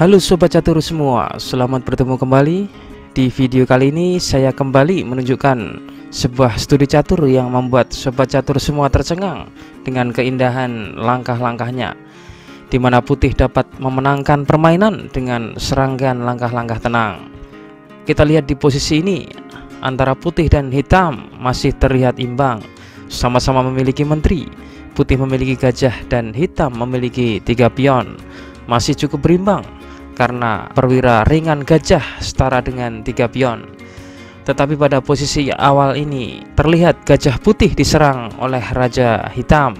Halo Sobat Catur semua, selamat bertemu kembali. Di video kali ini saya kembali menunjukkan sebuah studi catur yang membuat Sobat Catur semua tercengang dengan keindahan langkah-langkahnya, di mana putih dapat memenangkan permainan dengan serangkaian langkah-langkah tenang. Kita lihat di posisi ini, antara putih dan hitam masih terlihat imbang, sama-sama memiliki menteri. Putih memiliki gajah dan hitam memiliki 3 pion, masih cukup berimbang karena perwira ringan gajah setara dengan 3 pion. Tetapi pada posisi awal ini terlihat gajah putih diserang oleh raja hitam.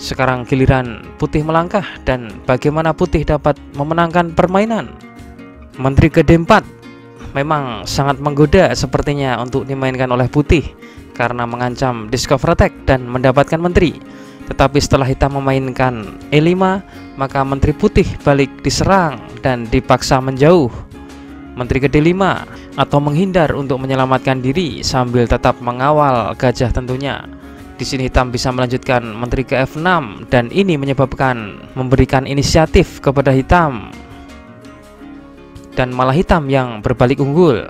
Sekarang giliran putih melangkah, dan bagaimana putih dapat memenangkan permainan. Menteri ke D4 memang sangat menggoda sepertinya untuk dimainkan oleh putih karena mengancam discover attack dan mendapatkan menteri. Tetapi setelah hitam memainkan E5, maka menteri putih balik diserang dan dipaksa menjauh. Menteri ke D5 atau menghindar untuk menyelamatkan diri sambil tetap mengawal gajah tentunya. Di sini hitam bisa melanjutkan menteri ke F6, dan ini menyebabkan memberikan inisiatif kepada hitam, dan malah hitam yang berbalik unggul.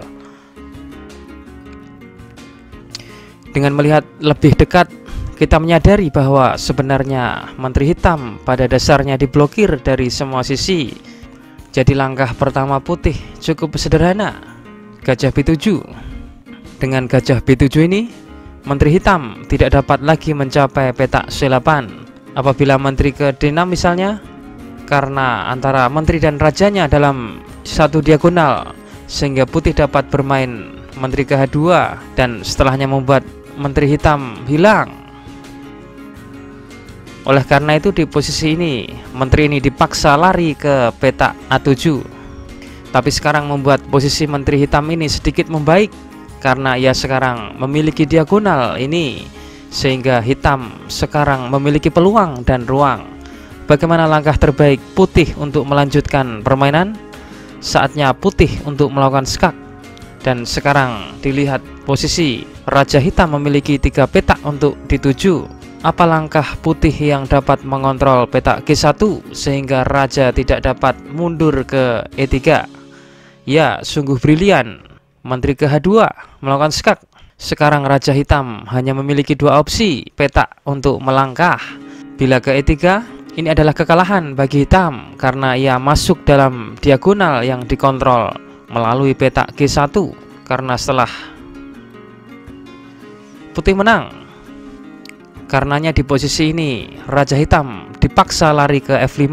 Dengan melihat lebih dekat, kita menyadari bahwa sebenarnya menteri hitam pada dasarnya diblokir dari semua sisi. Jadi langkah pertama putih cukup sederhana, gajah B7. Dengan gajah B7 ini, menteri hitam tidak dapat lagi mencapai petak C8. Apabila menteri ke D6 misalnya, karena antara menteri dan rajanya dalam satu diagonal, sehingga putih dapat bermain menteri ke H2, dan setelahnya membuat menteri hitam hilang. Oleh karena itu di posisi ini menteri ini dipaksa lari ke petak A7. Tapi sekarang membuat posisi menteri hitam ini sedikit membaik karena ia sekarang memiliki diagonal ini, sehingga hitam sekarang memiliki peluang dan ruang. Bagaimana langkah terbaik putih untuk melanjutkan permainan? Saatnya putih untuk melakukan skak. Dan sekarang dilihat posisi raja hitam memiliki 3 petak untuk dituju. Apa langkah putih yang dapat mengontrol petak G1 sehingga raja tidak dapat mundur ke E3? Ya, sungguh brilian. Menteri ke H2 melakukan skak. Sekarang raja hitam hanya memiliki 2 opsi petak untuk melangkah. Bila ke E3, ini adalah kekalahan bagi hitam karena ia masuk dalam diagonal yang dikontrol melalui petak G1. Karena setelah putih menang, karenanya di posisi ini raja hitam dipaksa lari ke F5.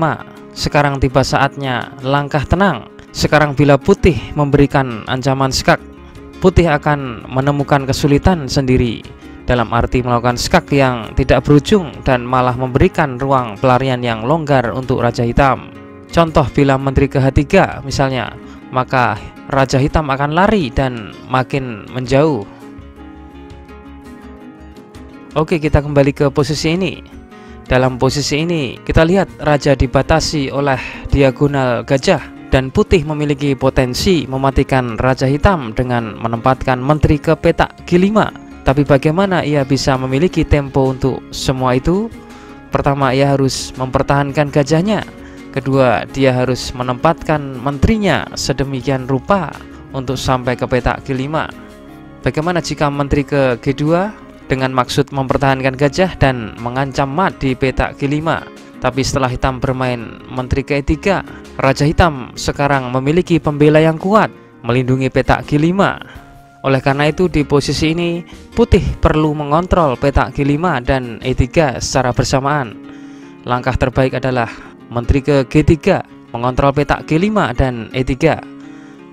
Sekarang tiba saatnya langkah tenang. Sekarang bila putih memberikan ancaman skak, putih akan menemukan kesulitan sendiri, dalam arti melakukan skak yang tidak berujung dan malah memberikan ruang pelarian yang longgar untuk raja hitam. Contoh, bila menteri ke H3 misalnya, maka raja hitam akan lari dan makin menjauh. Oke, kita kembali ke posisi ini. Dalam posisi ini kita lihat raja dibatasi oleh diagonal gajah, dan putih memiliki potensi mematikan raja hitam dengan menempatkan menteri ke petak G5. Tapi bagaimana ia bisa memiliki tempo untuk semua itu? Pertama, ia harus mempertahankan gajahnya. Kedua, dia harus menempatkan menterinya sedemikian rupa untuk sampai ke petak G5. Bagaimana jika menteri ke G2 dengan maksud mempertahankan gajah dan mengancam mat di petak G5? Tapi setelah hitam bermain menteri ke E3, raja hitam sekarang memiliki pembela yang kuat melindungi petak G5. Oleh karena itu di posisi ini putih perlu mengontrol petak G5 dan E3 secara bersamaan. Langkah terbaik adalah menteri ke G3 mengontrol petak G5 dan E3.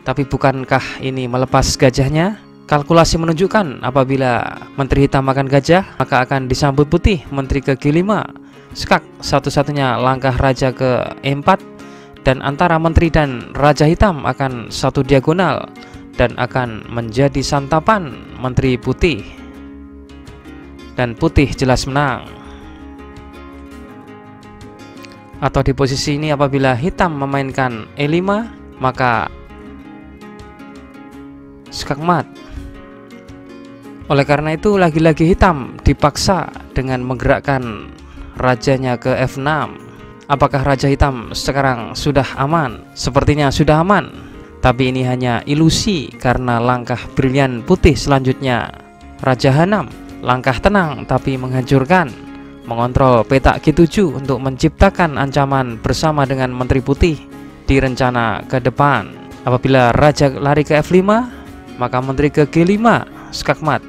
Tapi bukankah ini melepas gajahnya? Kalkulasi menunjukkan apabila menteri hitam makan gajah, maka akan disambut putih menteri ke G5. Skak satu-satunya langkah raja ke E4, dan antara menteri dan raja hitam akan satu diagonal dan akan menjadi santapan menteri putih. Dan putih jelas menang. Atau di posisi ini apabila hitam memainkan E5, maka skak mat. Oleh karena itu lagi-lagi hitam dipaksa dengan menggerakkan rajanya ke F6. Apakah Raja Hitam sekarang sudah aman? Sepertinya sudah aman, tapi ini hanya ilusi karena langkah brilian putih selanjutnya Raja H6. Langkah tenang tapi menghancurkan, mengontrol petak G7 untuk menciptakan ancaman bersama dengan Menteri Putih di rencana ke depan. Apabila Raja lari ke F5, maka Menteri ke G5 skakmat.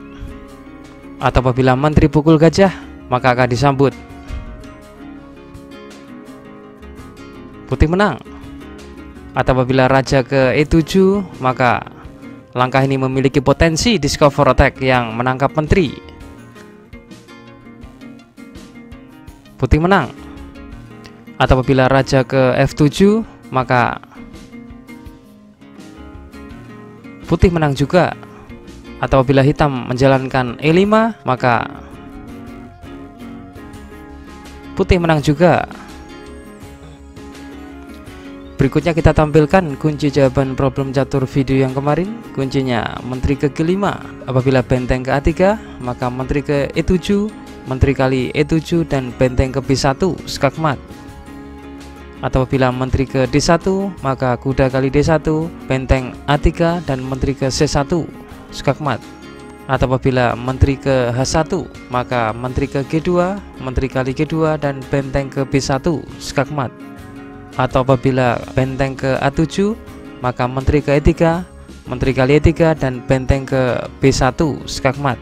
Atau apabila Menteri pukul gajah, maka akan disambut Putih menang. Atau apabila Raja ke E7, maka langkah ini memiliki potensi discover attack yang menangkap Menteri. Putih menang. Atau apabila Raja ke F7, maka Putih menang juga. Atau apabila Hitam menjalankan E5, maka Putih menang juga. Berikutnya kita tampilkan kunci jawaban problem catur video yang kemarin. Kuncinya Menteri ke G5. Apabila benteng ke A3, maka Menteri ke E7, Menteri kali E7 dan benteng ke B1 skakmat. Atau apabila Menteri ke D1, maka kuda kali D1, benteng A3 dan Menteri ke C1 skakmat. Atau apabila Menteri ke H1, maka Menteri ke G2, Menteri kali G2 dan benteng ke B1 skakmat. Atau apabila benteng ke A7, maka Menteri ke E3, Menteri kali E3 dan benteng ke B1 skakmat.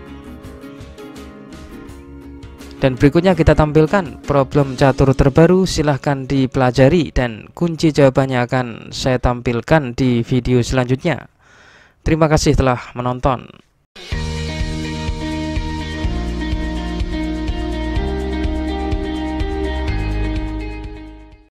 Dan berikutnya kita tampilkan problem catur terbaru, silahkan dipelajari dan kunci jawabannya akan saya tampilkan di video selanjutnya. Terima kasih telah menonton.